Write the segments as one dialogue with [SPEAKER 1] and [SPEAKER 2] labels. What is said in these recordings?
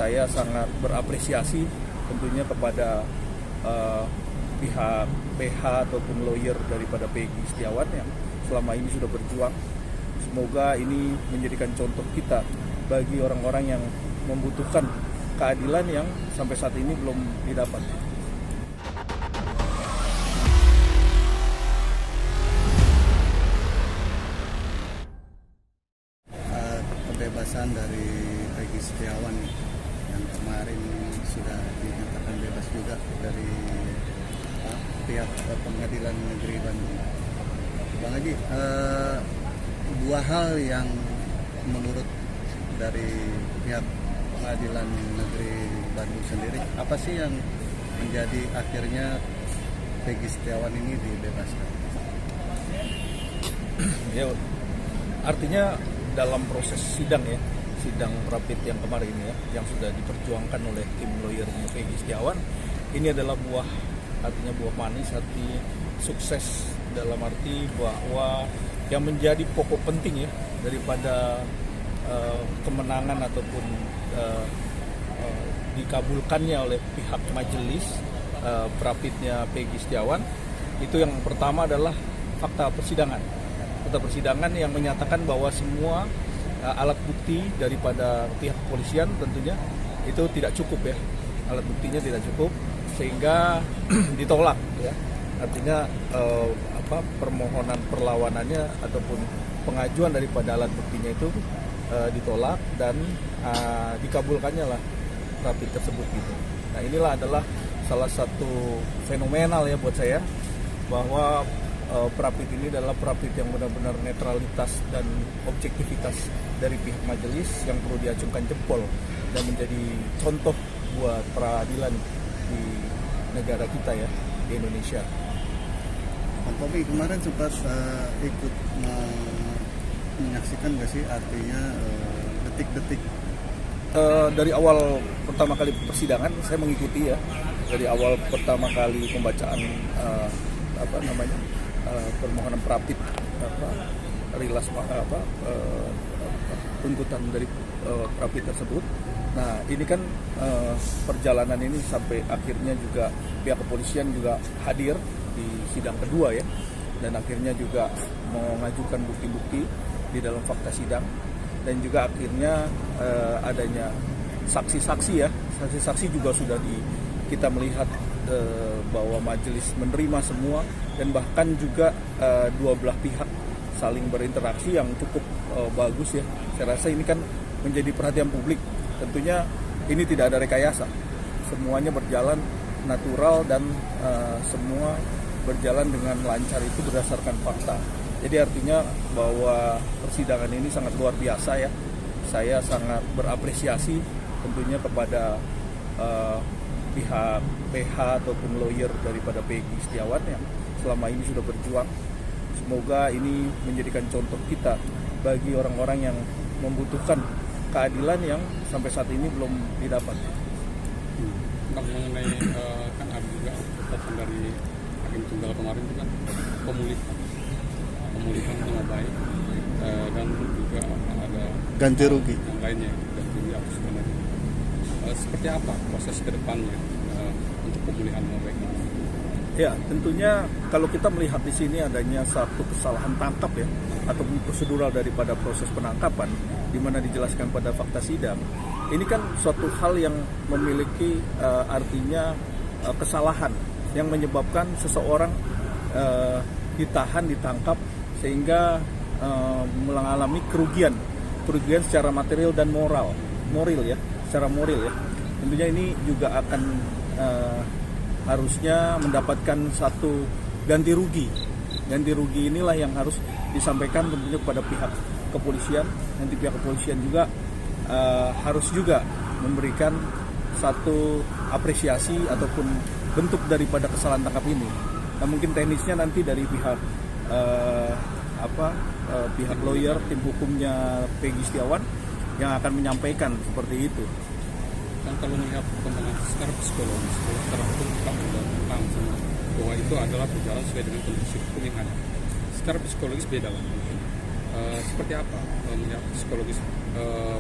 [SPEAKER 1] saya sangat berapresiasi tentunya kepada pihak PH ataupun lawyer daripada Peggy Setiawan yang selama ini sudah berjuang. Semoga ini menjadikan contoh kita bagi orang-orang yang membutuhkan keadilan yang sampai saat ini belum didapat.
[SPEAKER 2] Kebebasan dari Peggy Setiawan yang kemarin sudah dinyatakan bebas juga dari pihak Pengadilan Negeri Bandung. Bang Haji, dua hal yang menurut dari pihak Pengadilan Negeri Bandung sendiri, apa sih yang menjadi akhirnya Peggy Setiawan ini dibebaskan?
[SPEAKER 1] Ya, artinya dalam proses sidang rapid yang kemarin yang sudah diperjuangkan oleh tim lawyernya Peggy Setiawan, ini adalah buah manis, arti sukses dalam arti bahwa yang menjadi pokok penting daripada kemenangan ataupun dikabulkannya oleh pihak majelis rapidnya Peggy Setiawan, itu yang pertama adalah fakta persidangan yang menyatakan bahwa semua alat bukti daripada pihak kepolisian tentunya itu tidak cukup alat buktinya tidak cukup sehingga ditolak artinya permohonan perlawanannya ataupun pengajuan daripada alat buktinya itu ditolak dan dikabulkannya lah rapid tersebut gitu. Nah, inilah adalah salah satu fenomenal buat saya bahwa Prapit ini adalah Prapit yang benar-benar netralitas dan objektivitas dari pihak majelis yang perlu diacungkan jempol dan menjadi contoh buat peradilan di negara kita di Indonesia.
[SPEAKER 2] Bang Tommy kemarin sempat ikut menyaksikan nggak sih artinya detik-detik
[SPEAKER 1] dari awal pertama kali persidangan saya mengikuti dari awal pertama kali pembacaan permohonan Prapit rilas tuntutan dari Prapit tersebut. Nah, ini kan perjalanan ini sampai akhirnya juga pihak kepolisian juga hadir di sidang kedua dan akhirnya juga mengajukan bukti-bukti di dalam fakta sidang dan juga akhirnya adanya saksi-saksi saksi-saksi juga sudah kita melihat bahwa majelis menerima semua dan bahkan juga dua belah pihak saling berinteraksi yang cukup bagus Saya rasa ini kan menjadi perhatian publik. Tentunya ini tidak ada rekayasa, semuanya berjalan natural dan semua berjalan dengan lancar itu berdasarkan fakta. Jadi artinya bahwa persidangan ini sangat luar biasa Saya sangat berapresiasi tentunya kepada pihak PH ataupun lawyer daripada Peggy Setiawan yang selama ini sudah berjuang. Semoga ini menjadikan contoh kita bagi orang-orang yang membutuhkan keadilan yang sampai saat ini belum didapat.
[SPEAKER 3] Mengenai kan ada juga catatan dari hakim tunggal kemarin itu kan pemulihan nama baik dan juga ada
[SPEAKER 2] ganti rugi
[SPEAKER 3] yang lainnya, ganti rugi apa sebenarnya. Seperti apa proses kedepannya untuk pemulihan nama baik ini?
[SPEAKER 1] Ya, tentunya kalau kita melihat di sini adanya satu kesalahan tangkap atau prosedural daripada proses penangkapan di mana dijelaskan pada fakta sidang. Ini kan suatu hal yang memiliki artinya kesalahan yang menyebabkan seseorang ditangkap sehingga mengalami kerugian secara material dan moral secara moral. Tentunya ini juga akan harusnya mendapatkan satu ganti rugi. Ganti rugi inilah yang harus disampaikan tentunya kepada pihak kepolisian. Nanti pihak kepolisian juga harus juga memberikan satu apresiasi ataupun bentuk daripada kesalahan tangkap ini. Nah, mungkin teknisnya nanti dari pihak pihak lawyer, tim hukumnya Peggy Setiawan yang akan menyampaikan seperti itu.
[SPEAKER 3] Dan kalau melihat perkembangan secara psikologis, secara hukum kita sudah tentang bahwa itu adalah berjalan sesuai dengan kondisi hukum yang ada. Secara psikologis beda lah. seperti apa melihat psikologis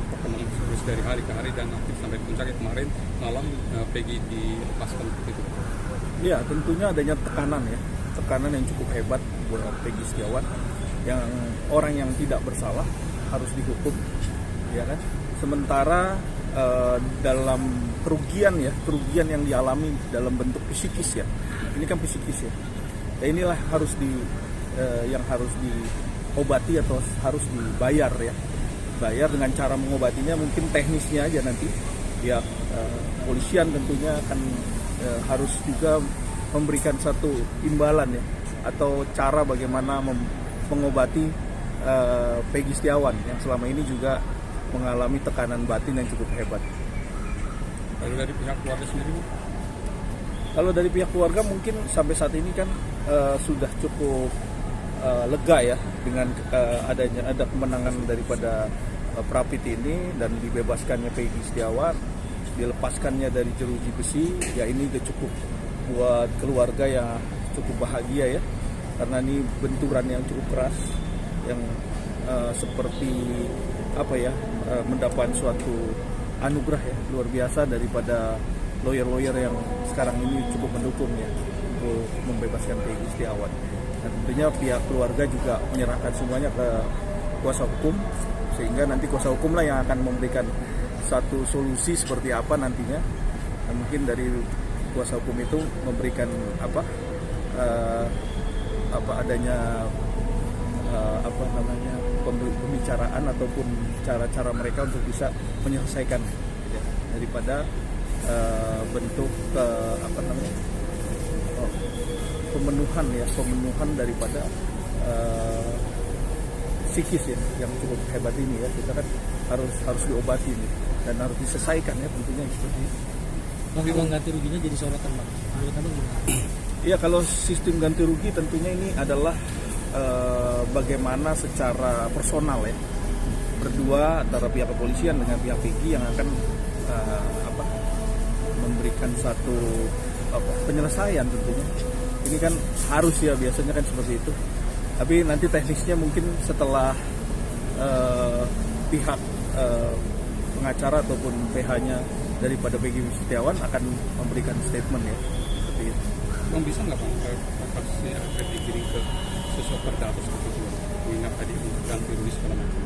[SPEAKER 3] perkembangan psikologis dari hari ke hari dan akhir sampai puncaknya kemarin malam Peggy dilepaskan begitu.
[SPEAKER 1] Ya, tentunya adanya tekanan yang cukup hebat buat Peggy Setiawan, yang orang yang tidak bersalah harus dihukum, ya kan? Sementara dalam kerugian yang dialami dalam bentuk psikis ya, ini kan psikis ya. Nah, inilah yang harus diobati atau harus dibayar ya. Bayar dengan cara mengobatinya mungkin teknisnya aja nanti ya, polisian tentunya akan harus juga memberikan satu imbalan ya, atau cara bagaimana mengobati Peggy Setiawan yang selama ini juga mengalami tekanan batin yang cukup hebat.
[SPEAKER 3] Lalu dari pihak keluarga sendiri?
[SPEAKER 1] Kalau dari pihak keluarga mungkin sampai saat ini kan sudah cukup lega ya dengan ada kemenangan daripada Prapit ini dan dibebaskannya Peggy Setiawan, dilepaskannya dari jeruji besi, ya ini udah cukup buat keluarga yang cukup bahagia ya, karena ini benturan yang cukup keras yang seperti apa ya, mendapat suatu anugerah ya luar biasa daripada lawyer-lawyer yang sekarang ini cukup mendukung ya untuk membebaskan Peggy Setiawan. Dan tentunya pihak keluarga juga menyerahkan semuanya ke kuasa hukum, sehingga nanti kuasa hukum lah yang akan memberikan satu solusi seperti apa nantinya. Dan mungkin dari kuasa hukum itu memberikan adanya pembicaraan ataupun cara-cara mereka untuk bisa menyelesaikan ya, daripada bentuk pemenuhan daripada psikis ya yang cukup hebat ini ya. Kita kan harus diobati nih, dan harus diselesaikan ya tentunya seperti itu.
[SPEAKER 4] Bang, ganti ruginya jadi sorotan Bang. Menurut Abang gimana?
[SPEAKER 1] Iya, kalau sistem ganti rugi tentunya ini adalah bagaimana secara personal ya, berdua antara pihak kepolisian dengan pihak Peggy yang akan memberikan satu penyelesaian tentunya. Ini kan harus ya, biasanya kan seperti itu. Tapi nanti teknisnya mungkin setelah pihak pengacara ataupun PH-nya daripada Peggy Setiawan akan memberikan statement ya, seperti itu.
[SPEAKER 3] Bang, bisa nggak Bang kasusnya akan dikirim ke sesuatu atau seperti itu? Mengingat tadi untuk ganti rugi segala macam.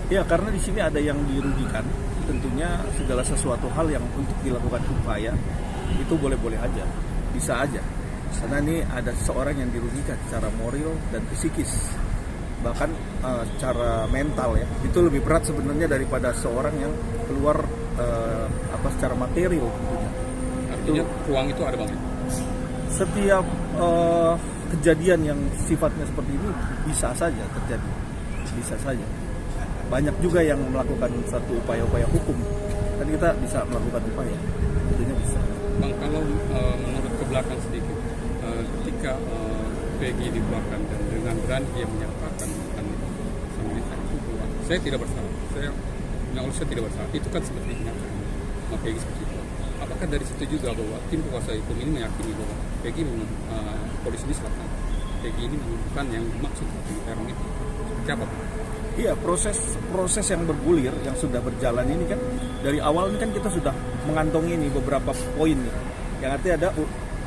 [SPEAKER 1] Ya, karena di sini ada yang dirugikan. Tentunya segala sesuatu hal yang untuk dilakukan upaya itu boleh-boleh aja, bisa aja. Karena ini ada seseorang yang dirugikan secara moral dan psikis, bahkan secara mental ya. Itu lebih berat sebenarnya daripada seorang yang keluar secara material tentunya.
[SPEAKER 3] Artinya ruang itu ada Bang?
[SPEAKER 1] Setiap kejadian yang sifatnya seperti ini bisa saja terjadi, bisa saja. Banyak juga yang melakukan satu upaya-upaya hukum, dan kita bisa melakukan upaya, tentunya bisa.
[SPEAKER 3] Bang, kalau menurut ke belakang sedikit, ketika Peggy dikeluarkan dan dengan berani dia menyatakan itu bahwa saya tidak bersalah, saya tidak bersalah, itu kan seperti dinyatakan sama Peggy seperti itu. Apakah dari situ juga bahwa tim kuasa hukum ini meyakini bahwa Peggy polisi di selatan, Peggy ini bukan yang dimaksud di teror itu? Siapa Pak?
[SPEAKER 1] Iya, proses yang bergulir yang sudah berjalan ini kan dari awal ini kan kita sudah mengantongi ini beberapa poin nih. Yang artinya ada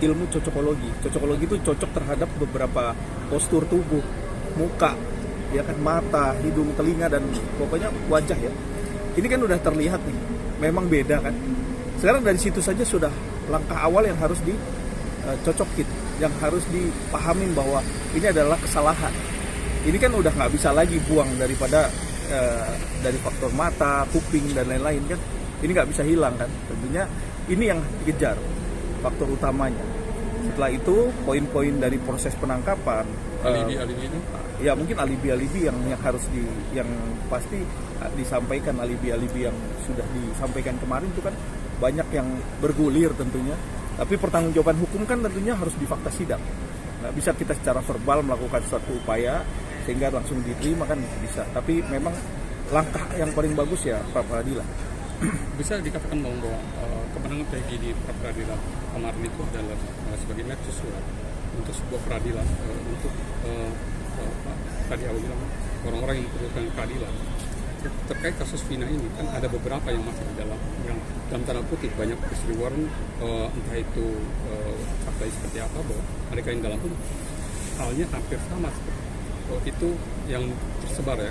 [SPEAKER 1] ilmu cocokologi. Cocokologi itu cocok terhadap beberapa postur tubuh, muka, ya kan, mata, hidung, telinga, dan pokoknya wajah ya. Ini kan udah terlihat nih, memang beda kan. Sekarang dari situ saja sudah langkah awal yang harus dicocokin, yang harus dipahamin bahwa ini adalah kesalahan. Ini kan udah nggak bisa lagi buang daripada dari faktor mata, kuping, dan lain-lain kan. Ini nggak bisa hilang kan. Tentunya ini yang dikejar, faktor utamanya. Setelah itu poin-poin dari proses penangkapan,
[SPEAKER 3] alibi itu?
[SPEAKER 1] Ya mungkin alibi-alibi yang harus yang pasti disampaikan, alibi-alibi yang sudah disampaikan kemarin itu kan banyak yang bergulir tentunya. Tapi pertanggungjawaban hukum kan tentunya harus di fakta sidang. Nggak bisa kita secara verbal melakukan suatu upaya sehingga langsung diterima kan bisa. Tapi memang langkah yang paling bagus ya pra peradilan.
[SPEAKER 3] Bisa dikatakan bahwa kemenangan Peggy di pra peradilan kemarin itu adalah sebagai mercusuar untuk sebuah peradilan untuk tadi aku bilang orang-orang yang memperlukan keadilan. Terkait kasus Vina ini kan ada beberapa yang masih di dalam, yang dalam tanda kutip banyak peristiwa, entah itu fakta seperti apa, bahwa mereka yang dalam pun halnya hampir sama seperti itu yang tersebar ya.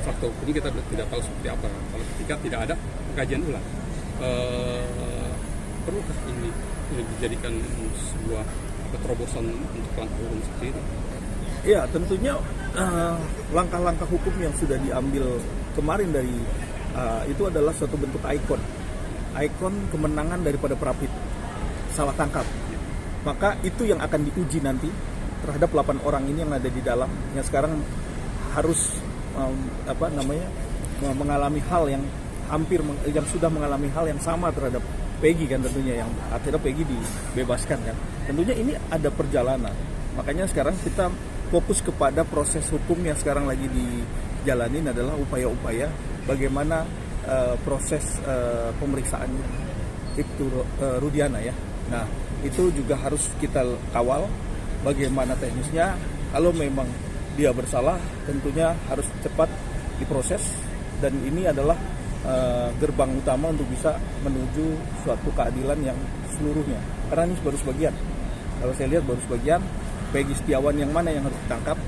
[SPEAKER 3] Fakta hukumnya kita tidak tahu seperti apa kalau ketika tidak ada kajian ulang. Perlukah ini dijadikan sebuah terobosan untuk langkah hukum seperti itu?
[SPEAKER 1] Ya, tentunya langkah-langkah hukum yang sudah diambil kemarin dari itu adalah suatu bentuk ikon kemenangan daripada Prapit salah tangkap. Maka itu yang akan diuji nanti terhadap 8 orang ini yang ada di dalam, yang sekarang harus mengalami hal yang yang sudah mengalami hal yang sama terhadap Peggy kan, tentunya yang akhirnya Peggy dibebaskan kan. Tentunya ini ada perjalanan. Makanya sekarang kita fokus kepada proses hukum yang sekarang lagi dijalanin adalah upaya-upaya bagaimana proses pemeriksaannya itu Rudiana ya. Nah, itu juga harus kita kawal bagaimana teknisnya. Kalau memang dia bersalah, tentunya harus cepat diproses, dan ini adalah gerbang utama untuk bisa menuju suatu keadilan yang seluruhnya. Karena ini baru sebagian. Kalau saya lihat baru sebagian. Peggy Setiawan yang mana yang harus ditangkap.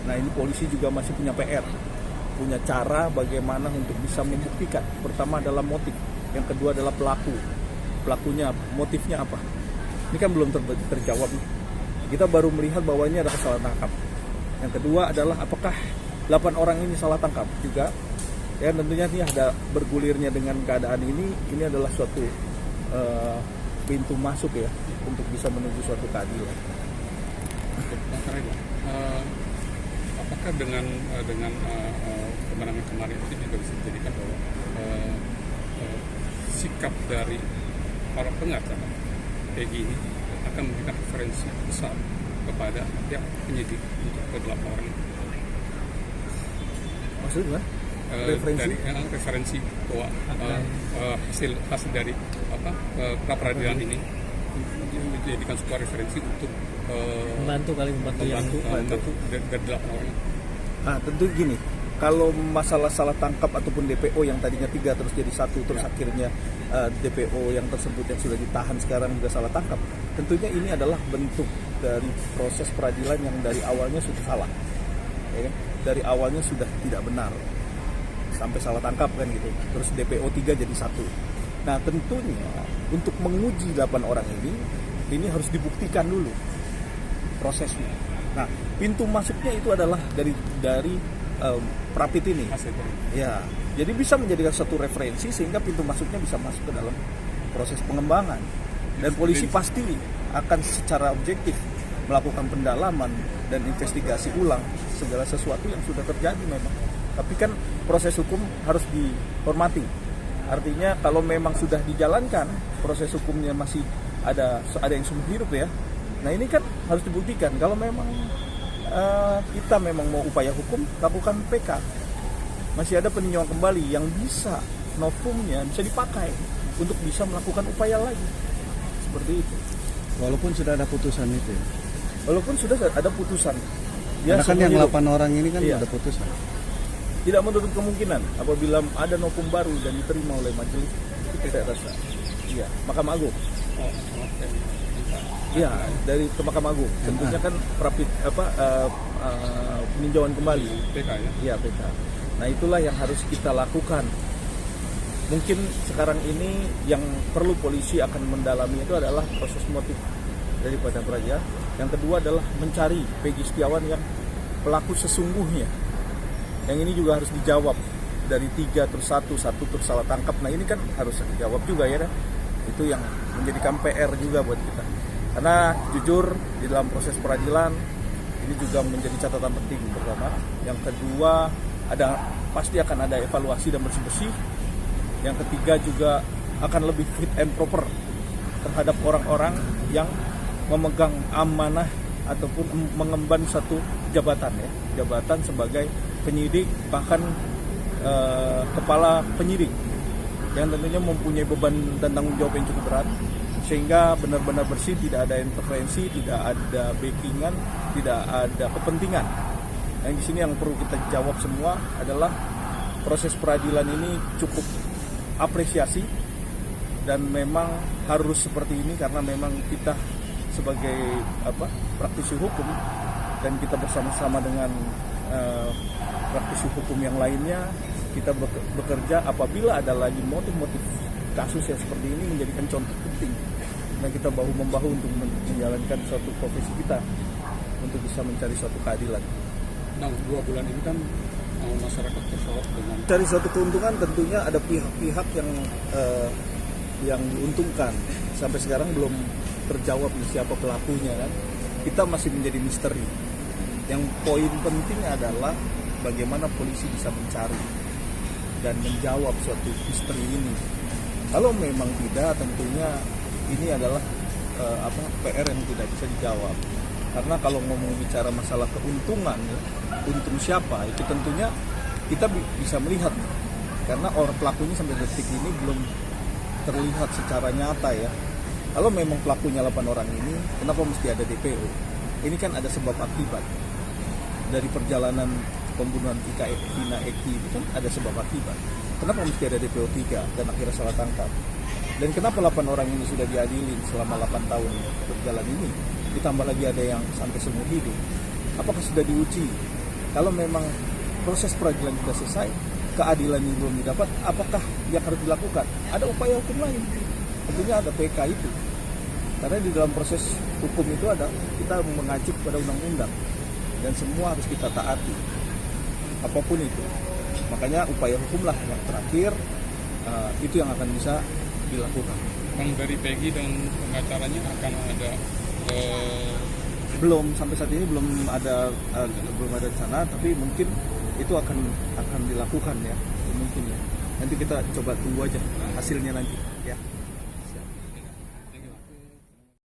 [SPEAKER 1] Nah, ini polisi juga masih punya PR, punya cara bagaimana untuk bisa membuktikan. Pertama adalah motif, yang kedua adalah pelakunya, motifnya apa. Ini kan belum terjawab. Kita baru melihat bahwa ini adalah salah tangkap. Yang kedua adalah apakah 8 orang ini salah tangkap juga. Ya, tentunya ini ada bergulirnya dengan keadaan ini adalah suatu pintu masuk ya untuk bisa menuju suatu keadilan.
[SPEAKER 3] Apakah dengan kemenangan kemarin itu juga bisa dijadikan bahwa sikap dari para pengacara Peggy ini akan memberikan referensi besar kepada pihak penyidik untuk ke-8 orang ini?
[SPEAKER 1] Maksudnya? Referensi
[SPEAKER 3] bahwa hasil dari pra peradilan ini dijadikan sebuah referensi untuk
[SPEAKER 4] membantu dari
[SPEAKER 3] 8 orang.
[SPEAKER 1] Nah, tentu gini, kalau masalah salah tangkap ataupun DPO yang tadinya 3 terus jadi 1, terus akhirnya DPO yang tersebut yang sudah ditahan sekarang juga salah tangkap, tentunya ini adalah bentuk dari proses peradilan yang dari awalnya sudah salah, ya, dari awalnya sudah tidak benar sampai salah tangkap kan gitu, terus DPO 3 jadi 1. Nah, tentunya untuk menguji 8 orang ini harus dibuktikan dulu prosesnya. Nah, pintu masuknya itu adalah dari Prapit ini. Ya, jadi bisa menjadikan satu referensi sehingga pintu masuknya bisa masuk ke dalam proses pengembangan. Dan polisi pasti akan secara objektif melakukan pendalaman dan investigasi ulang segala sesuatu yang sudah terjadi memang. Tapi kan proses hukum harus dihormati. Artinya kalau memang sudah dijalankan proses hukumnya masih ada yang sumber hidup ya. Nah, ini kan harus dibuktikan. Kalau memang kita memang mau upaya hukum, lakukan PK. Masih ada peninjauan kembali yang bisa novumnya bisa dipakai untuk bisa melakukan upaya lagi. Seperti itu.
[SPEAKER 2] Walaupun sudah ada putusan itu ya?
[SPEAKER 1] Walaupun sudah ada putusan.
[SPEAKER 2] Karena kan yang 8 orang ini kan
[SPEAKER 1] iya,
[SPEAKER 2] ada putusan.
[SPEAKER 1] Tidak menutup kemungkinan apabila ada novum baru dan diterima oleh majelis, itu tidak rasa. Iya, Mahkamah Agung. Iya, dari ke Mahkamah Agung. Tentunya kan Prapit peninjauan kembali.
[SPEAKER 3] PK ya?
[SPEAKER 1] Iya, PK. Nah, itulah yang harus kita lakukan. Mungkin sekarang ini yang perlu polisi akan mendalami itu adalah proses motif daripada Praja. Yang kedua adalah mencari Peggy Setiawan yang pelaku sesungguhnya. Yang ini juga harus dijawab dari 3 terus 1 terus salah tangkap. Nah, ini kan harus dijawab juga ya kan? Itu yang menjadikan PR juga buat kita. Karena jujur di dalam proses peradilan ini juga menjadi catatan penting pertama. Yang kedua pasti akan ada evaluasi dan bersih-bersih. Yang ketiga juga akan lebih fit and proper terhadap orang-orang yang memegang amanah ataupun mengemban satu jabatan ya, jabatan sebagai penyidik bahkan kepala penyidik yang tentunya mempunyai beban dan tanggung jawab yang cukup berat, sehingga benar-benar bersih, tidak ada intervensi, tidak ada backingan, tidak ada kepentingan Yang di sini yang perlu kita jawab semua adalah proses peradilan ini cukup apresiasi dan memang harus seperti ini karena memang kita sebagai praktisi hukum dan kita bersama-sama dengan praktisi hukum yang lainnya kita bekerja apabila ada lagi motif-motif kasus yang seperti ini menjadikan contoh penting dan kita bahu-membahu untuk menjalankan suatu profesi kita untuk bisa mencari suatu keadilan.
[SPEAKER 3] Nah, 2 bulan ini kan masyarakat tersorot dengan
[SPEAKER 1] Cari suatu keuntungan tentunya ada pihak-pihak yang diuntungkan. Sampai sekarang belum terjawab siapa pelakunya kan. Kita masih menjadi misteri. Yang poin penting adalah bagaimana polisi bisa mencari dan menjawab suatu misteri ini. Kalau memang tidak, tentunya ini adalah PR yang tidak bisa dijawab. Karena kalau ngomong bicara masalah keuntungan, untung siapa, itu tentunya kita bisa melihat. Karena orang pelakunya sampai detik ini belum terlihat secara nyata ya. Kalau memang pelakunya 8 orang ini, kenapa mesti ada DPO? Ini kan ada sebab akibat. Dari perjalanan pembunuhan Vina Eki itu kan ada sebab akibat. Kenapa mesti ada DPO 3 dan akhirnya salah tangkap? Dan kenapa 8 orang ini sudah diadili selama 8 tahun berjalan ini? Ditambah lagi ada yang sampai seumur hidup. Apakah sudah diuji? Kalau memang proses peradilan sudah selesai, keadilan yang belum didapat, apakah yang harus dilakukan? Ada upaya hukum lain. Tentunya ada PK itu. Karena di dalam proses hukum itu ada kita mengacu pada undang-undang dan semua harus kita taati. Apapun itu. Makanya upaya hukumlah yang terakhir itu yang akan bisa dilakukan.
[SPEAKER 3] Bang, dari Peggy dan pengacaranya akan ada
[SPEAKER 1] Belum sampai saat ini belum ada rencana, tapi mungkin itu akan dilakukan ya, mungkin ya. Nanti kita coba tunggu aja hasilnya nanti ya.